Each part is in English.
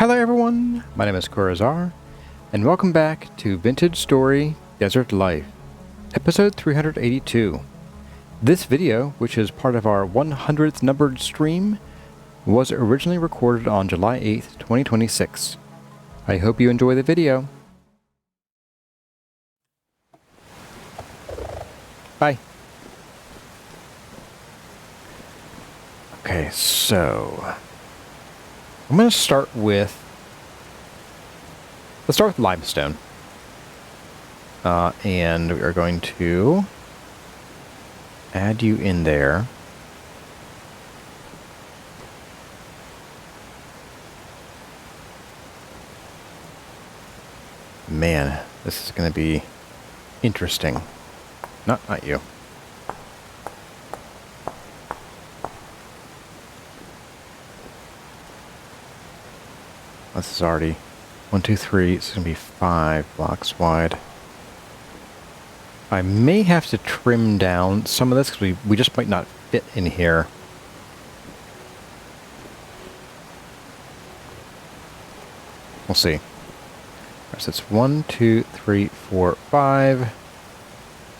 Hello everyone, my name is Corazar, and welcome back to Vintage Story Desert Life, episode 382. This video, which is part of our 100th numbered stream, was originally recorded on July 8th, 2026. I hope you enjoy the video. Bye. Okay, so I'm going to start with, let's start with limestone. And we are going to add you in there. Man, this is going to be interesting. Not you. This is already 1, 2, 3. It's going to be 5 blocks wide. I may have to trim down some of this because we just might not fit in here. We'll see. Right, so it's 1, 2, 3, 4, 5,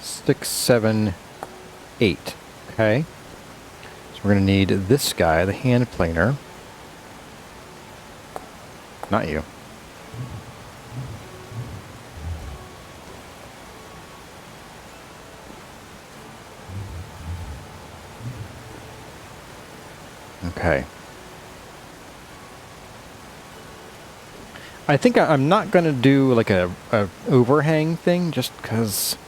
6, 7, 8. Okay. So we're going to need this guy, the hand planer. Not you. Okay. I think I'm not going to do like a overhang thing just because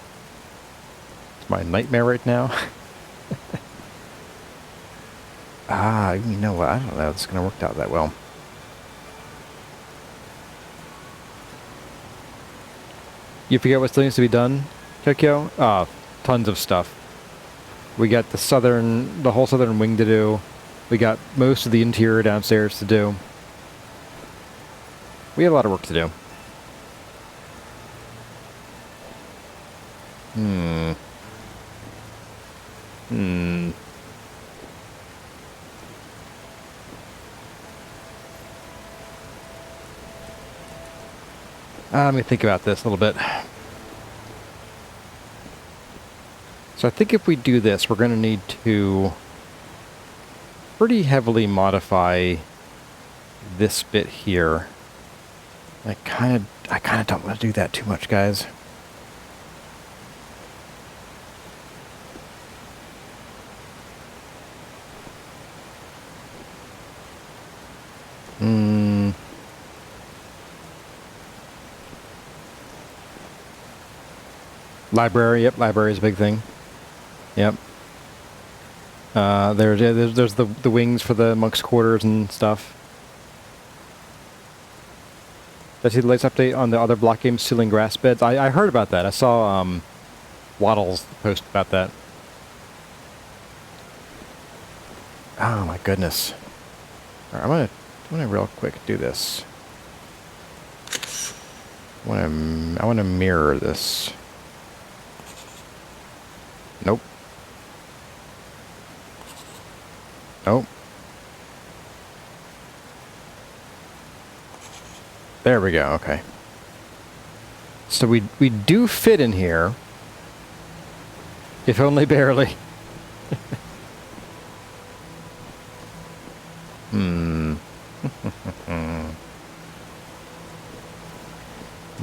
it's my nightmare right now. You know what? I don't know if it's going to work out that well. You forget what still needs to be done, Tokyo? Tons of stuff. We got the whole southern wing to do. We got most of the interior downstairs to do. We have a lot of work to do. Let me think about this a little bit. So I think if we do this, we're going to need to pretty heavily modify this bit here. I kind of don't want to do that too much, guys. Library, yep, library is a big thing. Yep. There's the wings for the monks' quarters and stuff. Did I see the latest update on the other block games sealing grass beds? I heard about that. I saw Waddles post about that. Oh my goodness. All right, I'm gonna real quick do this. I want to mirror this. Nope. Nope. There we go, okay. So we do fit in here. If only barely. New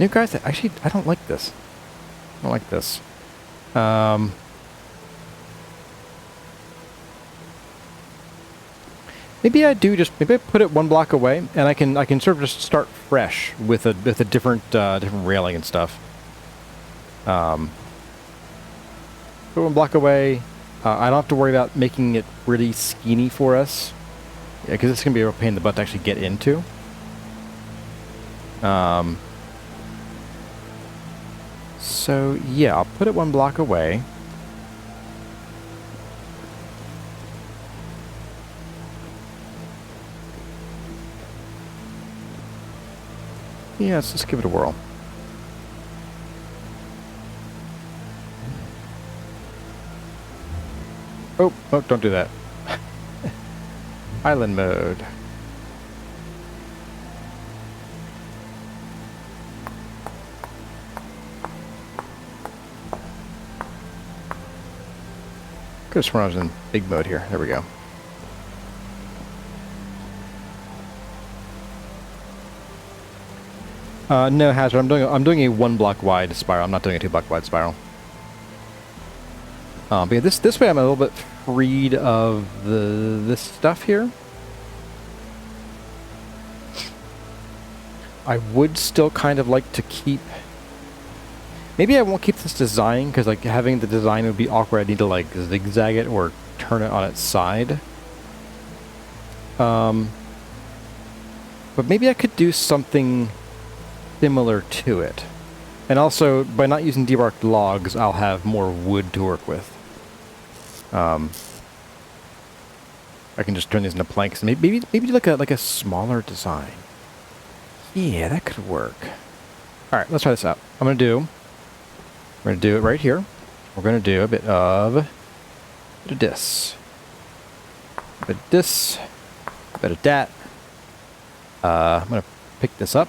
guys, actually, I don't like this. I don't like this. Maybe I put it 1 block away, and I can sort of just start fresh with a different railing and stuff. Put 1 block away. I don't have to worry about making it really skinny for us, because it's gonna be a real pain in the butt to actually get into. So yeah, I'll put it 1 block away. Yeah, let's just give it a whirl. Oh, don't do that. Island mode. Could have sworn I was in big mode here. There we go. No, Hazard. I'm doing a 1 block wide spiral. I'm not doing a 2 block wide spiral. But yeah, this way I'm a little bit freed of this stuff here. I would still kind of like to keep... Maybe I won't keep this design, because like having the design would be awkward. I need to like zigzag it or turn it on its side. But maybe I could do something similar to it. And also, by not using debarked logs, I'll have more wood to work with. I can just turn these into planks and maybe like a smaller design. Yeah, that could work. All right, let's try this out. We're gonna do it right here. We're gonna do a bit of this, a bit of this, a bit of that. I'm gonna pick this up.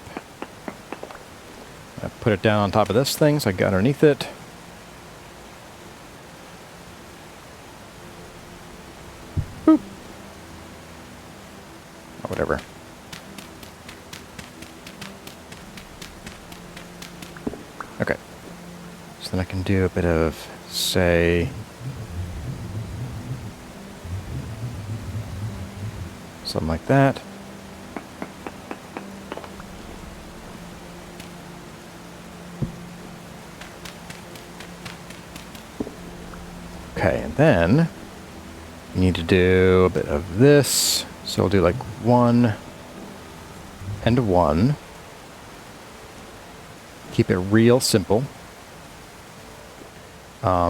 I'm gonna put it down on top of this thing so I can get underneath it. Boop. Or whatever. Okay. So then I can do a bit of, say, something like that. Okay, and then you need to do a bit of this. So we'll do like 1 and 1. Keep it real simple.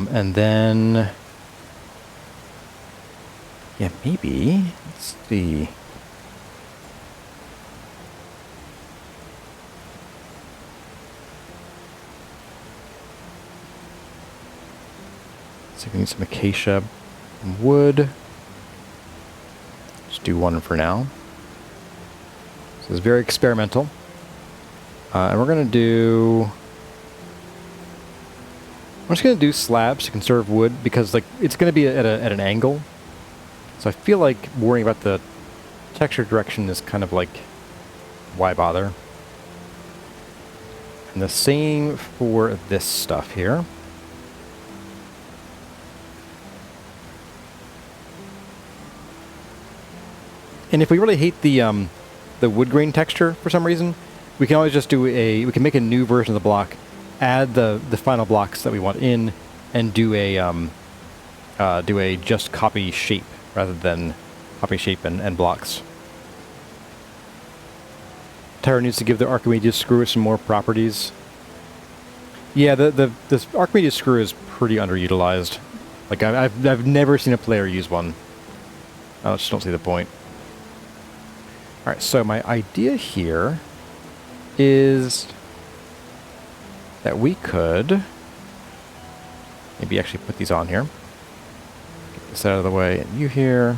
And then, yeah, maybe, let's see. So we need some acacia and wood. Just do 1 for now. So it's very experimental. And we're going to do... I'm just going to do slabs to conserve wood because like it's going to be at an angle. So I feel like worrying about the texture direction is kind of like, why bother? And the same for this stuff here. And if we really hate the wood grain texture for some reason, we can always just do we can make a new version of the block, add the final blocks that we want in, and do a just copy shape rather than copy shape and blocks. Tyra needs to give the Archimedes screw some more properties. Yeah, this Archimedes screw is pretty underutilized. Like I've never seen a player use one. I just don't see the point. All right, so my idea here is that we could maybe actually put these on here. Get this out of the way, and you here.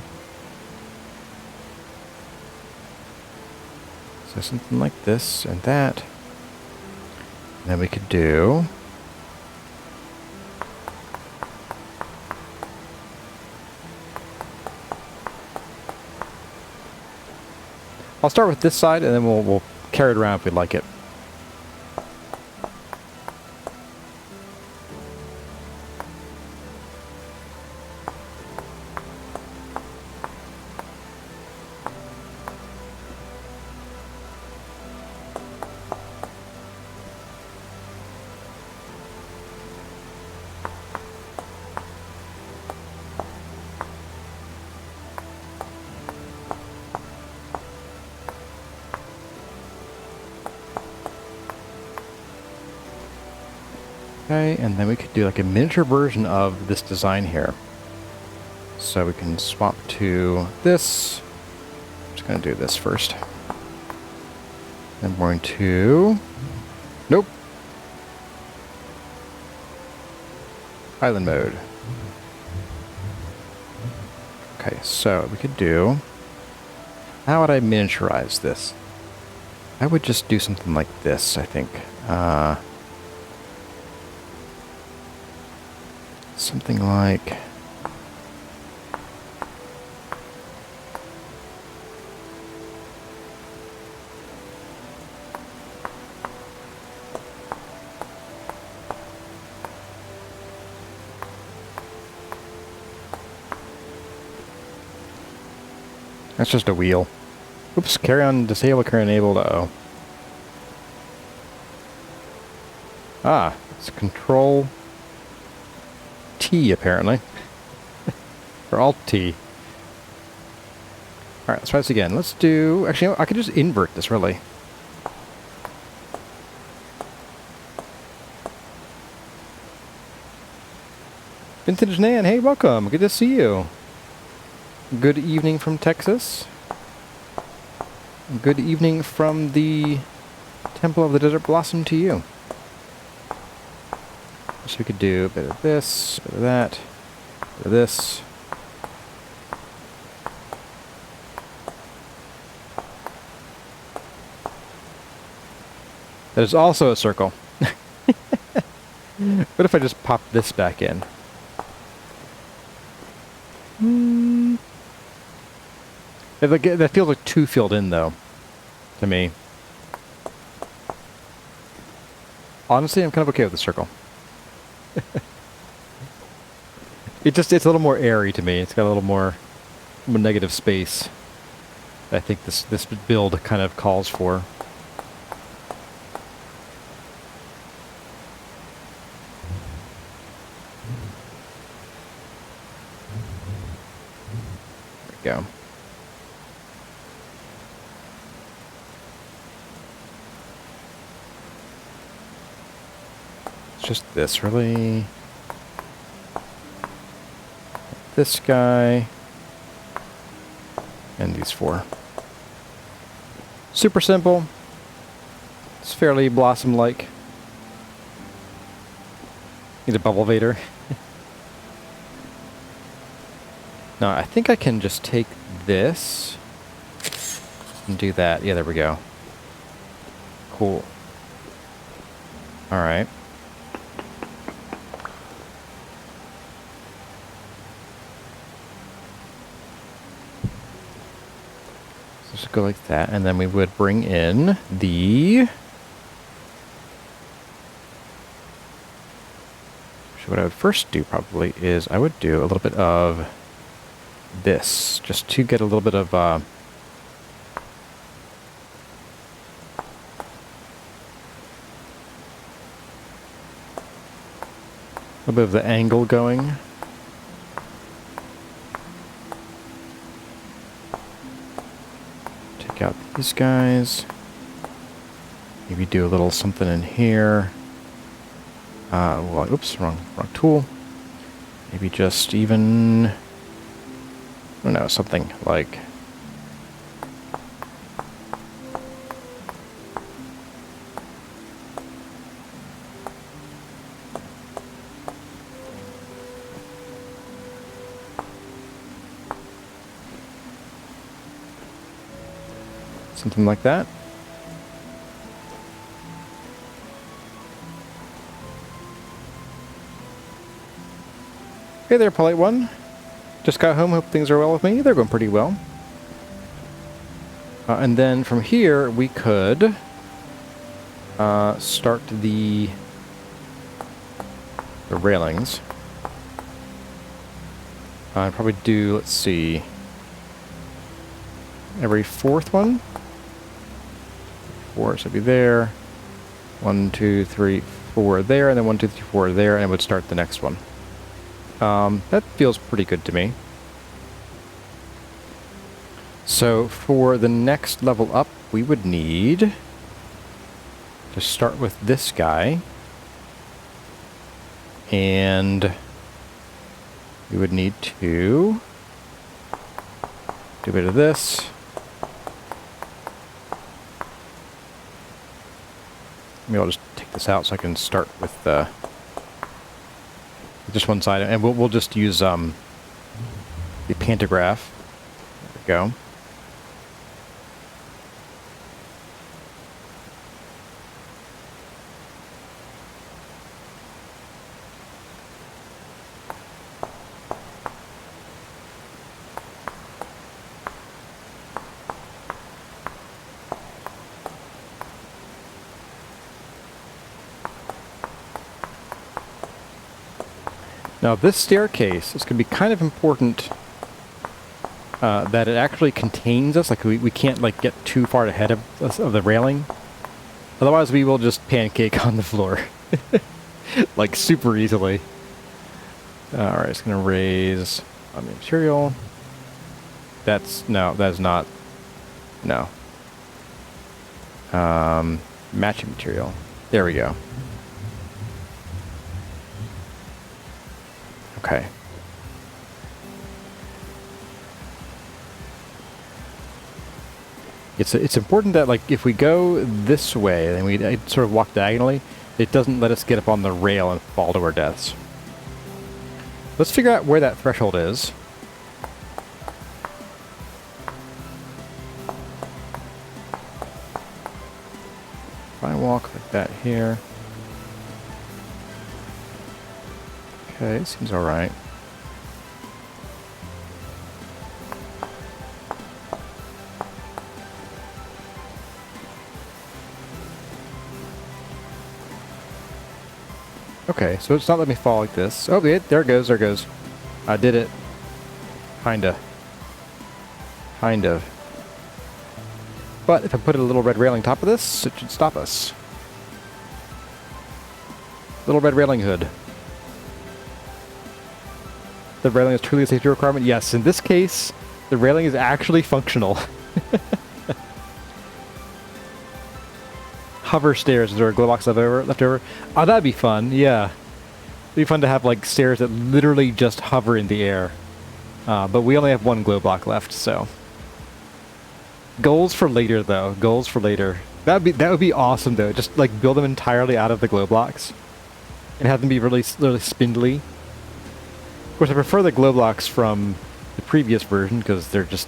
So something like this and that. And then we could do I'll start with this side, and then we'll carry it around if we'd like it. Okay, and then we could do like a miniature version of this design here. So we can swap to this. I'm just going to do this first. Then we're going to... Nope. Island mode. Okay, so we could do... How would I miniaturize this? I would just do something like this, I think. Something like That's just a wheel. Oops, CarryOn disabled, CarryOn enabled, uh-oh. Ah, it's Control T, apparently. Or Alt T. Alright, let's try this again. Let's do... Actually, I could just invert this, really. Vintage Nan, hey, welcome. Good to see you. Good evening from Texas. Good evening from the Temple of the Desert Blossom to you. So we could do a bit of this, a bit of that, a bit of this. That is also a circle. What if I just pop this back in? That feels like too filled in, though, to me. Honestly, I'm kind of okay with the circle. It's a little more airy to me. It's got a little more negative space that I think this build kind of calls for. There we go. Just this, really. This guy. And these four. Super simple. It's fairly Blossom-like. Need a bubble vader. Now, I think I can just take this and do that. Yeah, there we go. Cool. Alright. Just go like that, and then we would bring in the... What I would first do probably is I would do a little bit of this, just to get a little bit of a little bit of the angle going. Take out these guys. Maybe do a little something in here. Well, oops, wrong tool. Maybe just even, I don't know, something like something like that. Hey there, Polite One. Just got home, hope things are well with me. They're going pretty well. And then from here, we could start the railings. I'd probably do, let's see, every fourth one. 4, so it'd be there. 1, 2, 3, 4 there, and then 1, 2, 3, 4 there, and it would start the next one. That feels pretty good to me. So for the next level up, we would need to start with this guy. And we would need to do a bit of this. Maybe I'll just take this out so I can start with just one side, and we'll just use the pantograph. There we go. Now this staircase is going to be kind of important that it actually contains us. Like we can't like get too far ahead of us, of the railing. Otherwise, we will just pancake on the floor, like super easily. All right, it's gonna raise on the material. That's no, that's not. No. Matching material. There we go. Okay. It's important that, like, if we go this way and we sort of walk diagonally, it doesn't let us get up on the rail and fall to our deaths. Let's figure out where that threshold is. If I walk like that here. Okay, seems alright. Okay, so it's not letting me fall like this. Oh, there it goes, there it goes. I did it. Kinda. Kind of. But if I put a little red railing top of this, it should stop us. Little red railing hood. The railing is truly a safety requirement? Yes, in this case, the railing is actually functional. Hover stairs. Is there a glow box left over? Oh, that'd be fun. Yeah, it'd be fun to have like stairs that literally just hover in the air. But we only have one glow block left, so goals for later, though. Goals for later. That would be awesome, though. Just like build them entirely out of the glow blocks and have them be really spindly. Of course, I prefer the glow blocks from the previous version because they're just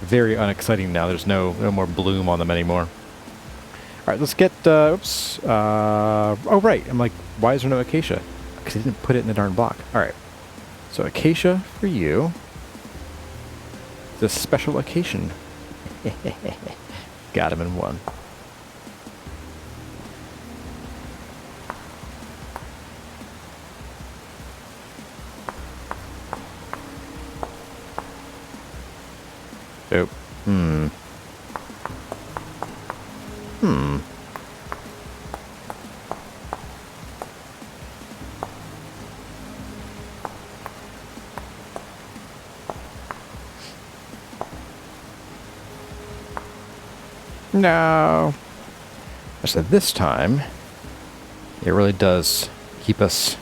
very unexciting now. There's no more bloom on them anymore. All right, let's get, oops. Oh, right. I'm like, why is there no acacia? Because I didn't put it in the darn block. All right. So acacia for you. It's a special occasion. Got him in one. Dope. No. So this time, it really does keeps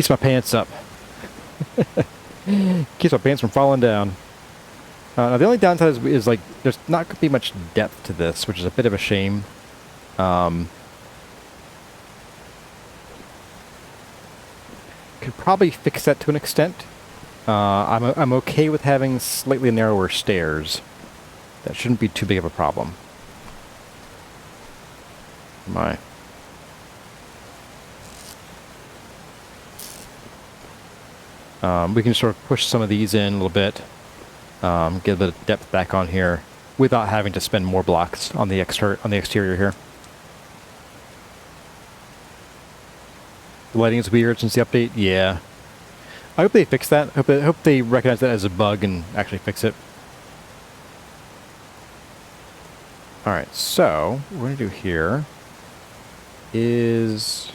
my pants up. Keeps my pants from falling down. Now the only downside is like there's not going to be much depth to this, which is a bit of a shame. Could probably fix that to an extent. I'm okay with having slightly narrower stairs. That shouldn't be too big of a problem. My. We can sort of push some of these in a little bit. Get a bit of depth back on here without having to spend more blocks on the exterior here. The lighting is weird since the update. Yeah. I hope they fix that. I hope they recognize that as a bug and actually fix it. Alright, so what we're going to do here is...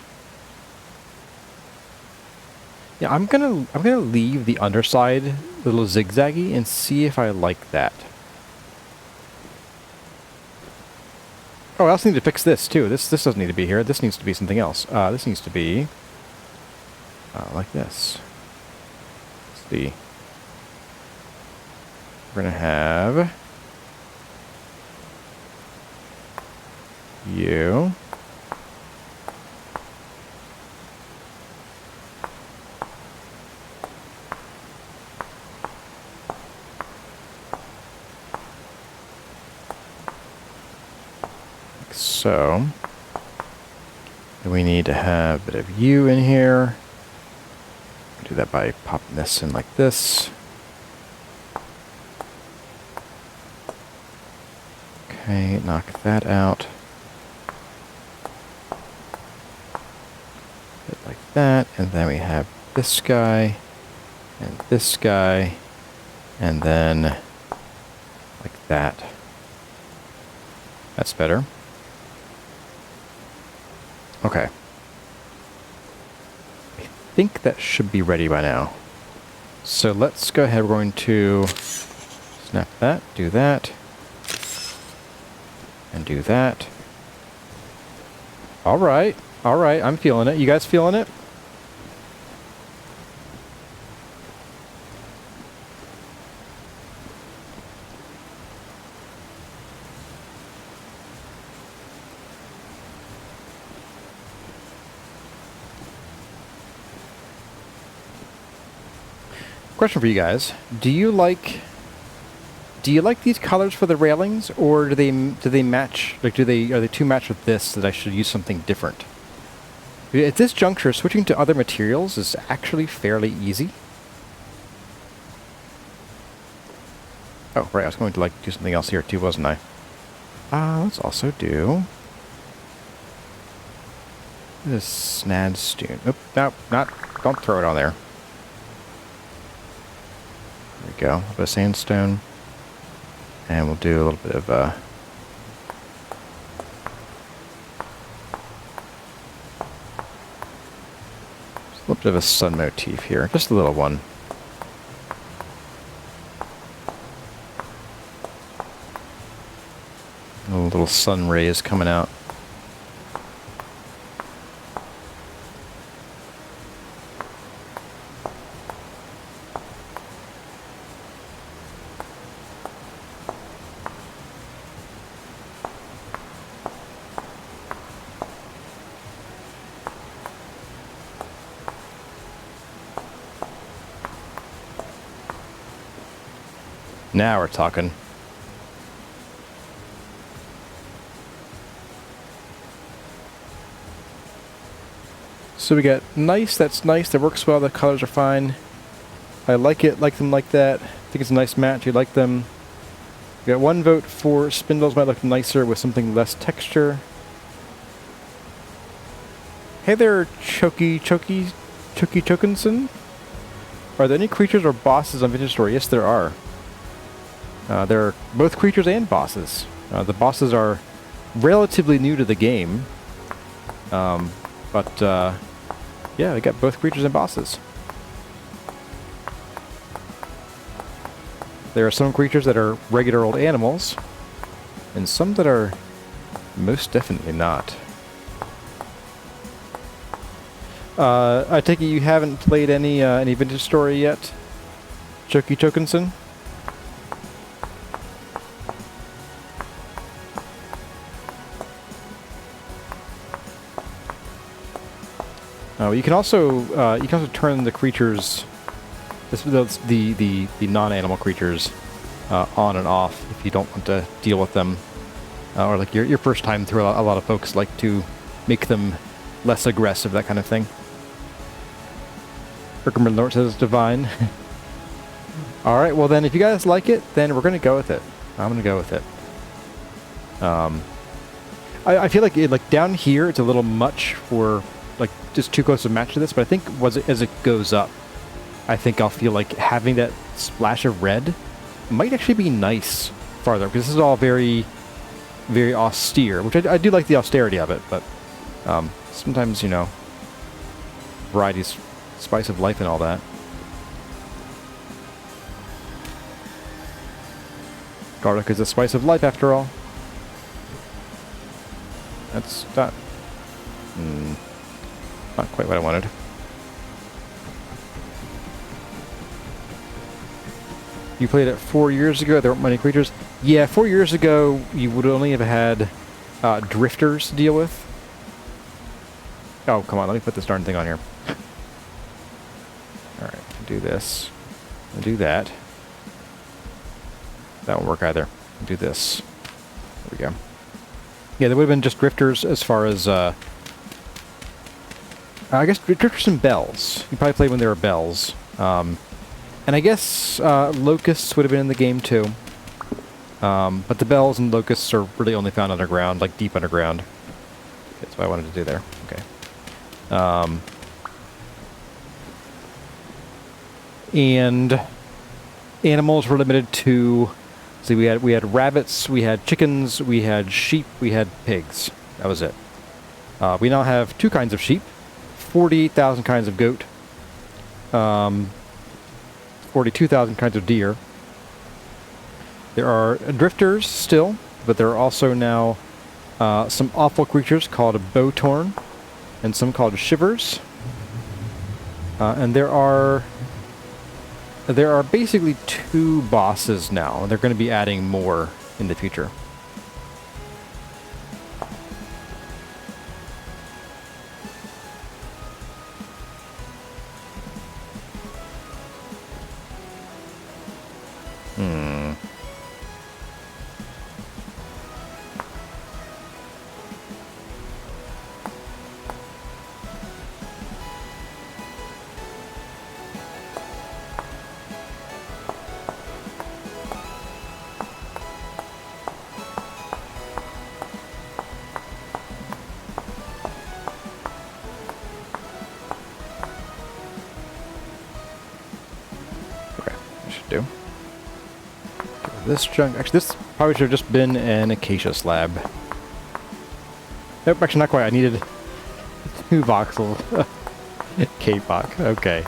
Yeah, I'm gonna leave the underside a little zigzaggy and see if I like that. Oh, I also need to fix this too. This doesn't need to be here. This needs to be something else. This needs to be like this. Let's see. We're gonna have you. So, we need to have a bit of you in here. Do that by popping this in like this. Okay, knock that out. Bit like that, and then we have this guy, and this guy, And then like that. That's better. Okay. I think that should be ready by now. So let's go ahead. We're going to snap that, do that, and do that. All right. All right. I'm feeling it. You guys feeling it? Question for you guys: Do you like these colors for the railings, or do they match? Like, are they too matched with this that I should use something different? At this juncture, switching to other materials is actually fairly easy. Oh, right, I was going to do something else here too, wasn't I? Let's also do this snadstone. Oop, no, don't throw it on there. There we go. A little bit of sandstone. And we'll do a little bit of a little bit of a sun motif here. Just a little one. Little sun rays coming out. Now we're talking. So we got nice, that's nice, that works well, the colors are fine. I like it, like them like that. I think it's a nice match, you like them. We got 1 vote for spindles, might look nicer with something less texture. Hey there, Chokinson. Are there any creatures or bosses on Vintage Story? Yes, there are. There are both creatures and bosses. The bosses are relatively new to the game. Yeah, we got both creatures and bosses. There are some creatures that are regular old animals, and some that are most definitely not. I take it you haven't played any Vintage Story yet, Chokinson? You can also turn the creatures, the non-animal creatures, on and off if you don't want to deal with them, or like your first time through. A lot of folks like to make them less aggressive, that kind of thing. Rickman Lord says divine. All right, well then, if you guys like it, then we're gonna go with it. I'm gonna go with it. I feel like down here it's a little much for. Like, just too close to match to this, but I think as it goes up, I think I'll feel like having that splash of red might actually be nice farther, because this is all very, very austere, which I do like the austerity of it, but sometimes, you know, variety's spice of life and all that. Garlic is the spice of life, after all. That's not... Not quite what I wanted. You played it 4 years ago. There weren't many creatures. Yeah, 4 years ago, you would only have had drifters to deal with. Oh, come on. Let me put this darn thing on here. Alright, do this. And do that. That won't work either. Do this. There we go. Yeah, there would have been just drifters as far as... I guess drifters and bells. You probably played when there were bells. And I guess locusts would have been in the game too. But the bells and locusts are really only found underground, like deep underground. That's what I wanted to do there. Okay. And animals were limited to, see, we had rabbits, we had chickens, we had sheep, we had pigs. That was it. We now have 2 kinds of sheep, 48,000 kinds of goat, 42,000 kinds of deer. There are drifters still, but there are also now some awful creatures called bowtorn, and some called shivers. And there are basically 2 bosses now. They're going to be adding more in the future. Do. This junk, actually this probably should have just been an acacia slab. Nope, actually not quite. I needed 2 voxels. K-Box, okay.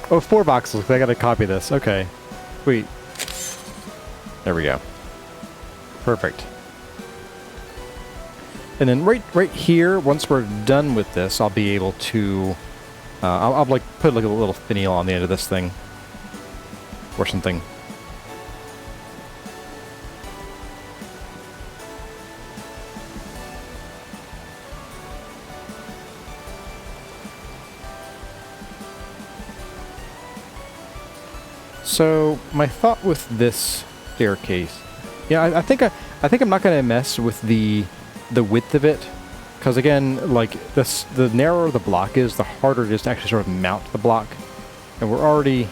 Oh, 4 voxels, I gotta copy this, okay. Sweet. There we go. Perfect. And then right here, once we're done with this, I'll be able to, I'll like put like a little finial on the end of this thing. Or something. So my thought with this staircase, yeah, I think I'm not going to mess with the width of it, because again, like this, the narrower the block is, the harder it is to actually sort of mount the block, and we're already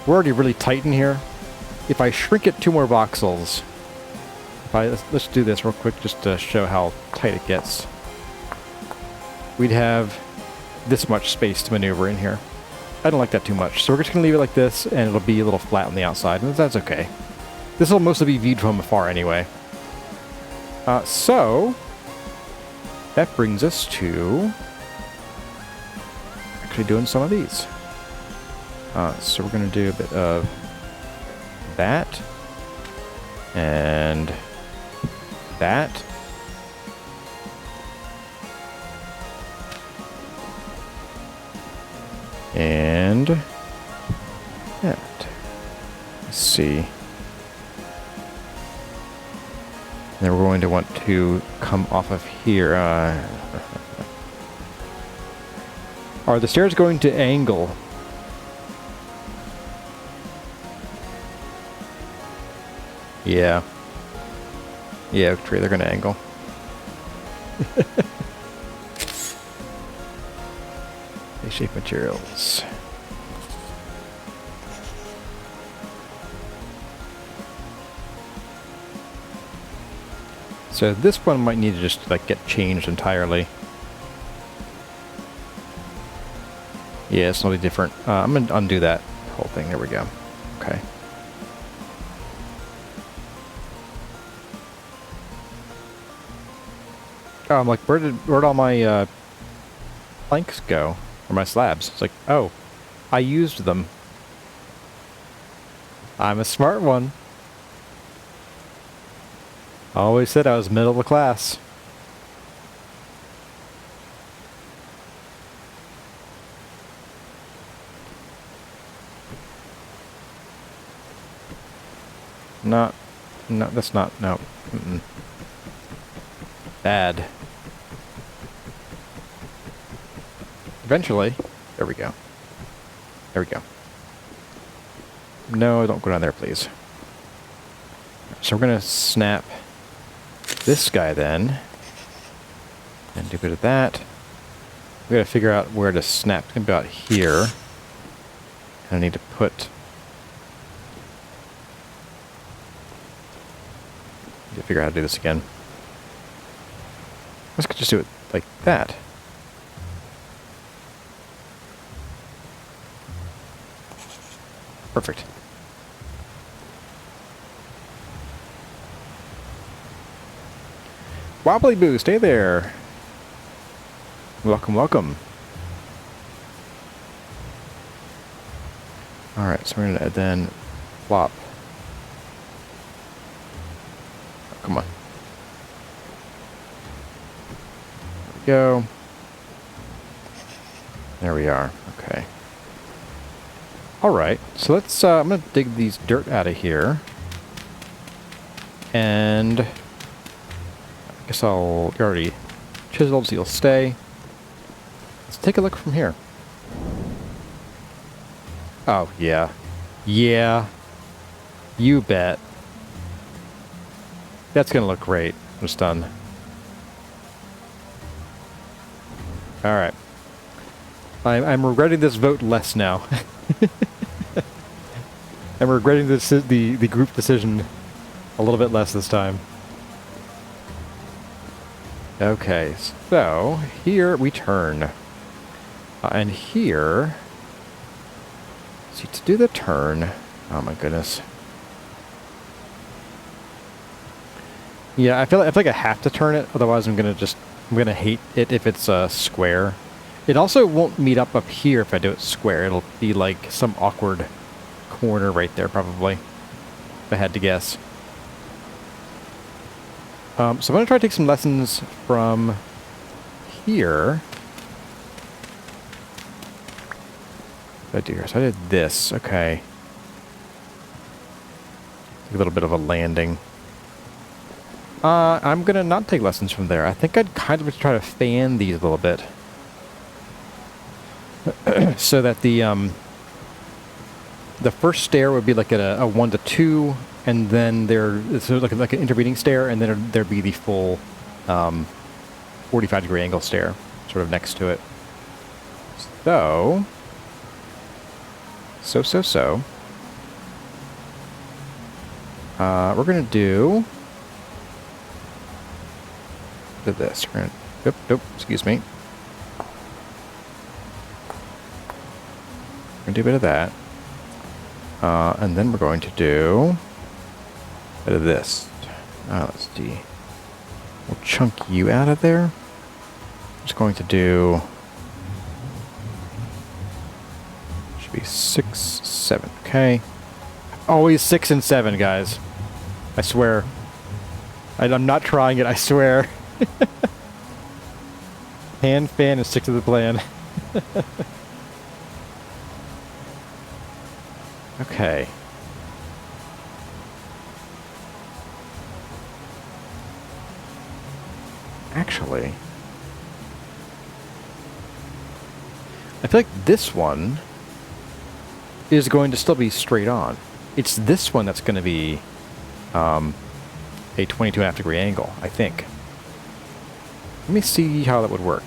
really tight in here. If I shrink it 2 more voxels, let's do this real quick just to show how tight it gets. We'd have this much space to maneuver in here. I don't like that too much, so we're just going to leave it like this, and it'll be a little flat on the outside, and that's okay. This will mostly be viewed from afar anyway. So, that brings us to actually doing some of these. So we're going to do a bit of that, and that, and that. Let's see. Then we're going to want to come off of here. Are the stairs going to angle? Yeah. Yeah, oak tree, they're going to angle. A-shape materials. So this one might need to just like get changed entirely. Yeah, it's totally different. I'm going to undo that whole thing. There we go. Okay. Oh, I'm like, where'd all my planks go? Or my slabs? It's like, oh, I used them. I'm a smart one. I always said I was middle of the class. No, that's not, no. Mm-mm. Bad. Eventually. There we go. There we go. No, don't go down there, please. So we're going to snap this guy then. And do a bit of that. We got to figure out where to snap. It's going to be about here. And I need to put... Need to figure out how to do this again. Let's just do it like that. Perfect. Wobbly Boo, stay there. Welcome, welcome. Alright, so we're gonna then flop. Oh, come on. There we go. There we are. Okay. Alright, so let's, I'm gonna dig these dirt out of here. And I guess I'll already chiseled, so you'll stay. Let's take a look from here. Oh, yeah. Yeah. You bet. That's gonna look great. I'm just done. Alright. I'm regretting this vote less now. I'm regretting this, the group decision a little bit less this time. Okay, so here we turn. And here, see, to do the turn, oh my goodness. Yeah, I feel like I have to turn it, otherwise I'm gonna hate it if it's a square. It also won't meet up here if I do it square. It'll be like some awkward corner right there, probably, if I had to guess. So I'm gonna try to take some lessons from here. What did I do here? So I did this. Okay. A little bit of a landing. I'm gonna not take lessons from there. I think I'd kind of try to fan these a little bit. So that the first stair would be like at a 1 to 2, and then it's like an intervening stair, and then there'd be the full 45-degree angle stair sort of next to it. So we're gonna do this. We're gonna, nope, excuse me. We're gonna do a bit of that. And then we're going to do a bit of this. Let's see. We'll chunk you out of there. I'm just going to do, should be 6, 7, okay. Always 6 and 7, guys. I swear. I'm not trying it, I swear. Hand, fan, and stick to the plan. Okay. Actually, I feel like this one is going to still be straight on. It's this one that's going to be a 22.5-degree angle, I think. Let me see how that would work.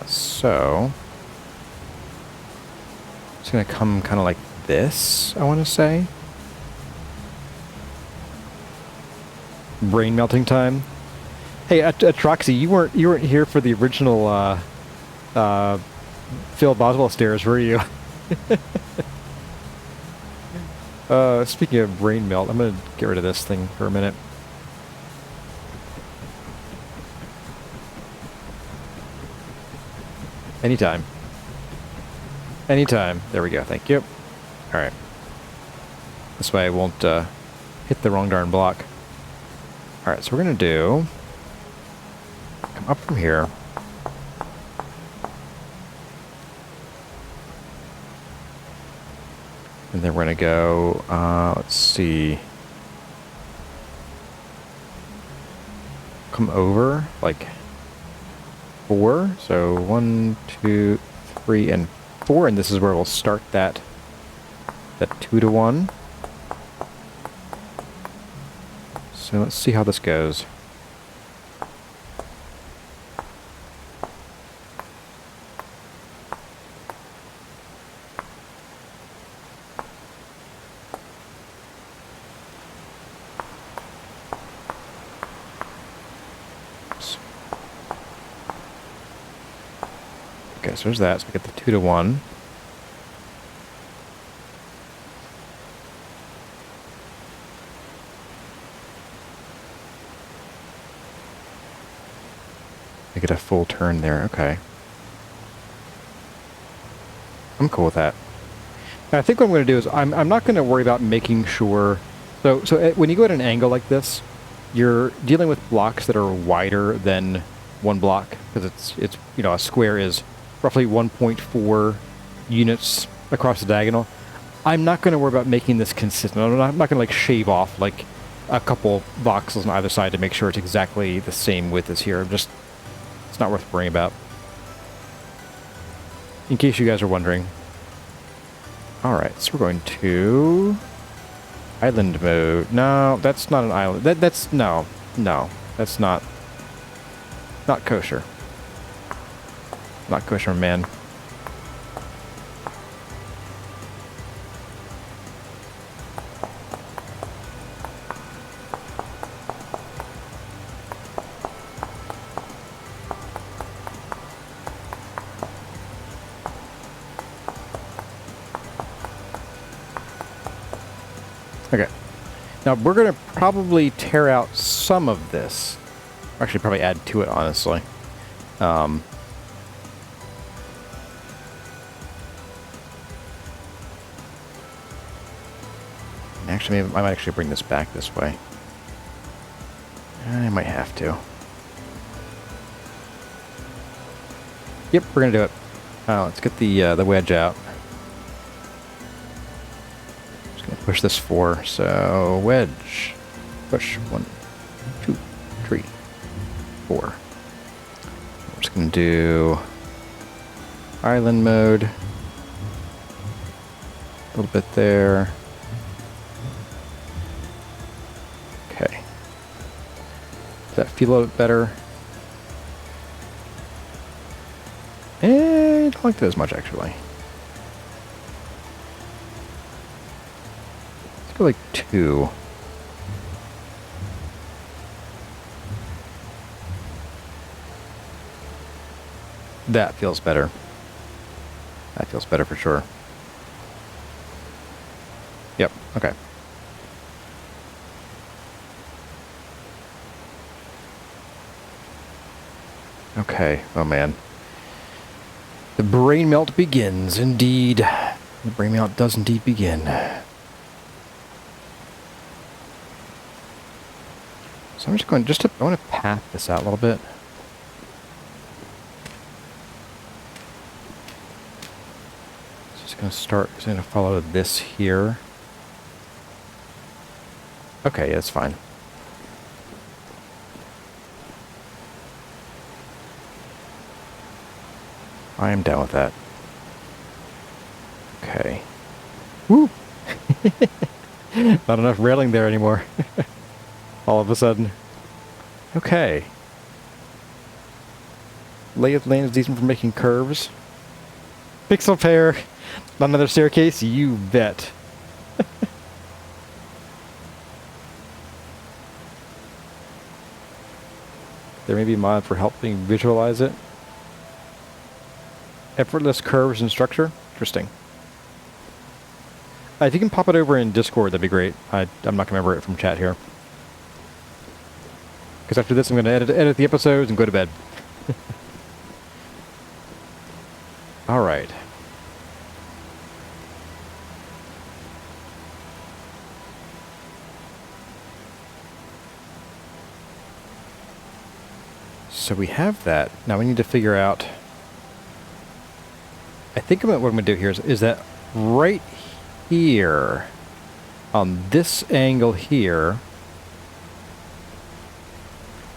So it's going to come kind of like this, I want to say. Brain melting time. Hey, Atroxy, you weren't here for the original Phil Boswell stairs, were you? Speaking of brain melt, I'm gonna get rid of this thing for a minute. Anytime. Anytime. There we go. Thank you. All right. This way I won't hit the wrong darn block. All right. So we're gonna do. Come up from here. And then we're going to go, let's see, come over like 4. So 1, 2, 3, and 4. And this is where we'll start that 2 to 1. So let's see how this goes. Okay, so there's that. So we get the 2 to 1. Make it a full turn there. Okay. I'm cool with that. I think what I'm going to do is I'm not going to worry about making sure. So when you go at an angle like this, you're dealing with blocks that are wider than one block, because it's you know, a square is roughly 1.4 units across the diagonal. I'm not going to worry about making this consistent. I'm not going to like shave off like a couple voxels on either side to make sure it's exactly the same width as here. It's not worth worrying about. In case you guys are wondering. Alright, so we're going to island mode. No, that's not an island. That's no, that's not kosher. Not kosher, man. Okay. Now, we're going to probably tear out some of this. Actually, probably add to it, honestly. Actually, maybe I might actually bring this back this way. I might have to. Yep, we're going to do it. Let's get the wedge out. Push this 4, so wedge. Push 1, 2, 3, 4. I'm just going to do island mode. A little bit there. Okay. Does that feel a little bit better? I don't like that as much, actually. Like 2. That feels better. That feels better for sure. Yep, okay. Okay, oh man. The brain melt begins, indeed. The brain melt does indeed begin. So I'm just going, I want to path this out a little bit. Just going to start, I'm going to follow this here. Okay, that's fine. I am down with that. Okay. Woo! Not enough railing there anymore. All of a sudden. Okay. Lay of the land is decent for making curves. Pixel pair. Not another staircase? You bet. There may be a mod for helping visualize it. Effortless curves and structure. Interesting. If you can pop it over in Discord, that'd be great. I'm not going to remember it from chat here. Because after this, I'm going to edit the episodes and go to bed. All right. So we have that. Now we need to figure out... I think what I'm going to do here is that right here, on this angle here,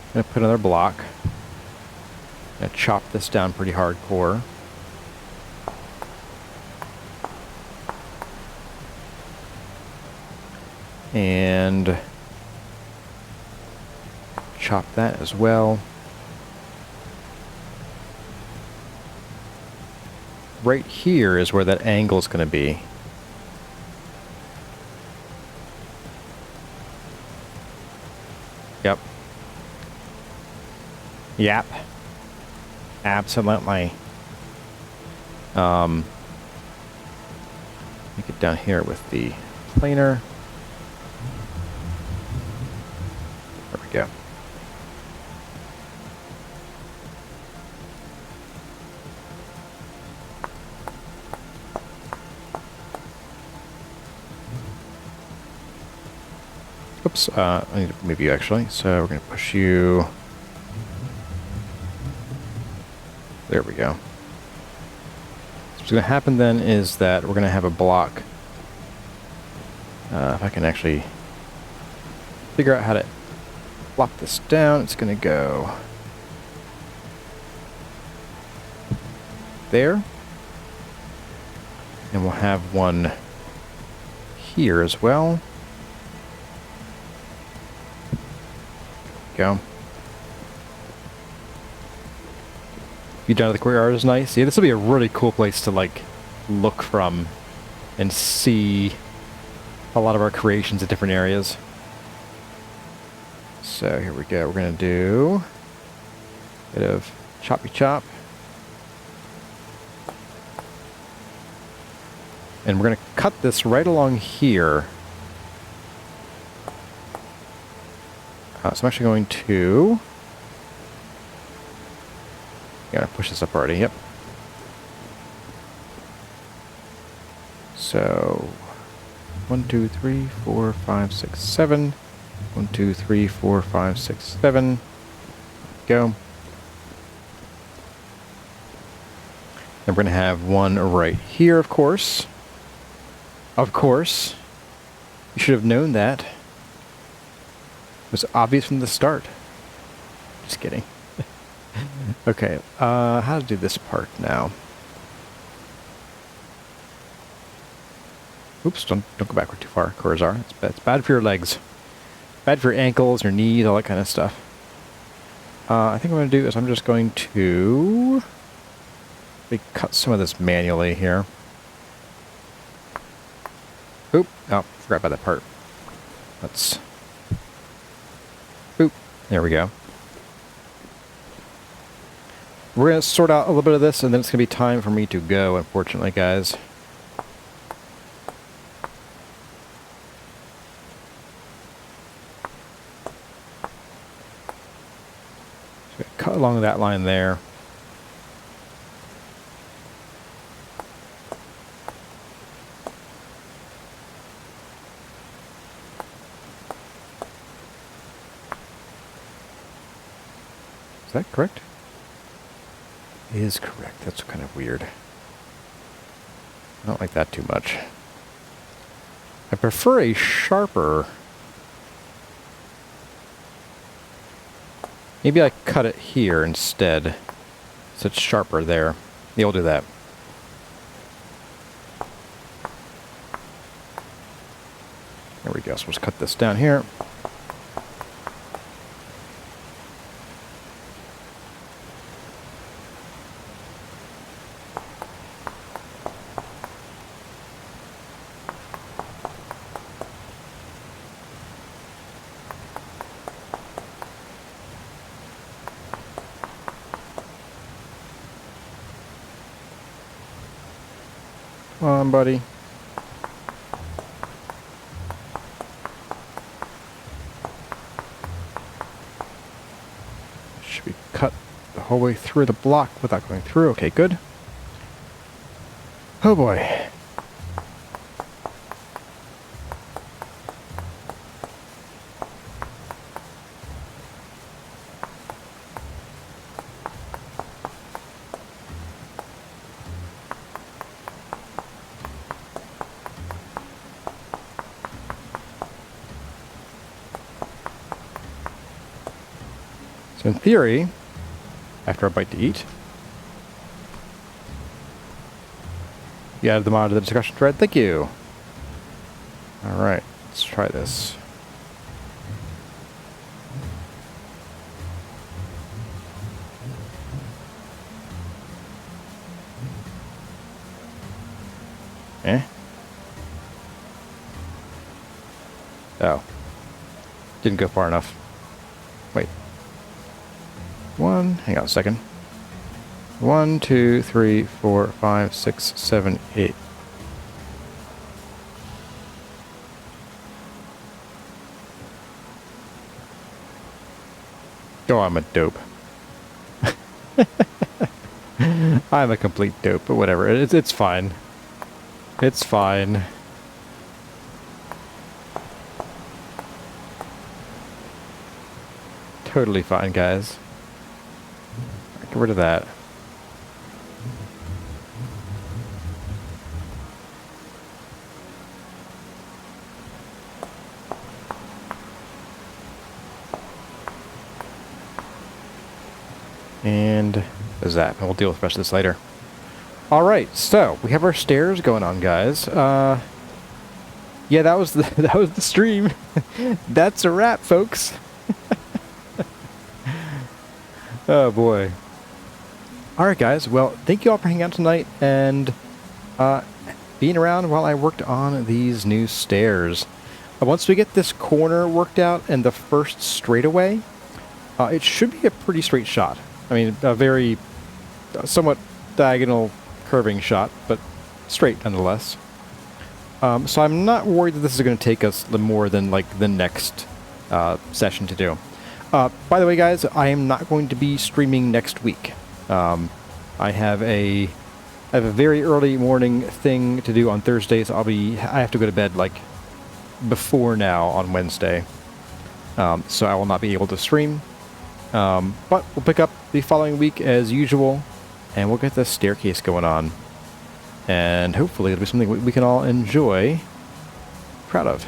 I'm going to put another block. I'm going to chop this down pretty hardcore. And chop that as well. Right here is where that angle is going to be. Yep. Yep. Absolutely. Make it down here with the planer. There we go. Oops, I need to move you actually. So we're going to push you. There we go. So what's going to happen then is that we're going to have a block. If I can actually figure out how to plop this down, it's going to go there. And we'll have one here as well. Go. View down to the courtyard is nice. Yeah, this will be a really cool place to like look from and see a lot of our creations at different areas. So here we go. We're gonna do a bit of choppy chop. And we're gonna cut this right along here. So I'm actually going to... Gotta push this up already, yep. So... 1, 2, 3, 4, 5, 6, 7. 1, 2, 3, 4, 5, 6, 7. Go. And we're gonna have one right here, of course. Of course. You should have known that. It was obvious from the start. Just kidding. Okay, how to do this part now? Oops, don't go backward too far, Corazar. It's bad for your legs. Bad for your ankles, your knees, all that kind of stuff. I think what I'm going to do is I'm just going to cut some of this manually here. Oop, oh, forgot about that part. Let's... Boop, there we go. We're going to sort out a little bit of this, and then it's going to be time for me to go, unfortunately, guys. So cut along that line there. Is that correct? Is correct. That's kind of weird. I don't like that too much. I prefer a sharper. Maybe I cut it here instead, so it's sharper there. Yeah, we'll do that. There we go. So let's cut this down here. Come on, buddy. Should we cut the whole way through the block without going through? Okay, good. Oh boy. So in theory, after a bite to eat, you added them onto the discussion thread. Thank you. All right, let's try this. Oh. Didn't go far enough. Wait. Hang on a second. 1, 2, 3, 4, 5, 6, 7, 8. Oh, I'm a dope. I'm a complete dope, but whatever. It's fine. It's fine. totally fine, guys. Get rid of that. And there's that. We'll deal with the rest of this later. Alright, so we have our stairs going on, guys. Yeah, that was the that was the stream. That's a wrap, folks. Oh boy. Alright guys, well, thank you all for hanging out tonight and being around while I worked on these new stairs. Once we get this corner worked out and the first straightaway, it should be a pretty straight shot. I mean, a very somewhat diagonal curving shot, but straight nonetheless. So I'm not worried that this is going to take us more than like the next session to do. By the way, guys, I am not going to be streaming next week. I have a very early morning thing to do on Thursday, so I have to go to bed like before now on Wednesday. So I will not be able to stream. But we'll pick up the following week as usual, and we'll get the staircase going on. And hopefully it'll be something we can all enjoy. Proud of.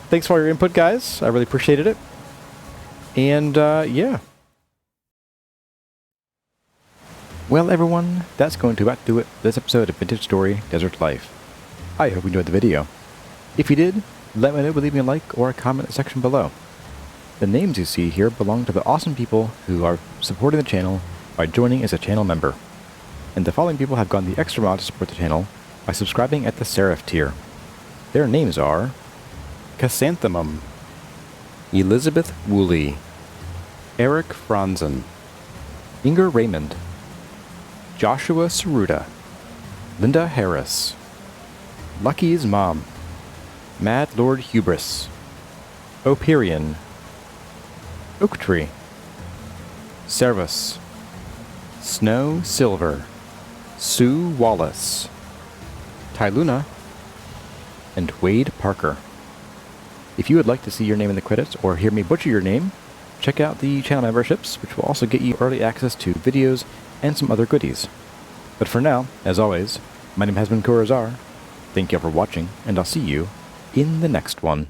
Thanks for all your input, guys. I really appreciated it. And, yeah. Well, everyone, that's going to about do it for this episode of Vintage Story Desert Life. I hope you enjoyed the video. If you did, let me know by leaving a like or a comment in the section below. The names you see here belong to the awesome people who are supporting the channel by joining as a channel member. And the following people have gone the extra mile to support the channel by subscribing at the Seraph tier. Their names are Chrysanthemum, Elizabeth Woolley, Eric Franzen, Inger Raymond, Joshua Saruda, Linda Harris, Lucky's Mom, Mad Lord Hubris, Operion, Oaktree, Servus, Snow Silver, Sue Wallace, Tyluna, and Wade Parker. If you would like to see your name in the credits or hear me butcher your name, check out the channel memberships, which will also get you early access to videos and some other goodies. But for now, as always, my name has been Corazar. Thank you for watching, and I'll see you in the next one.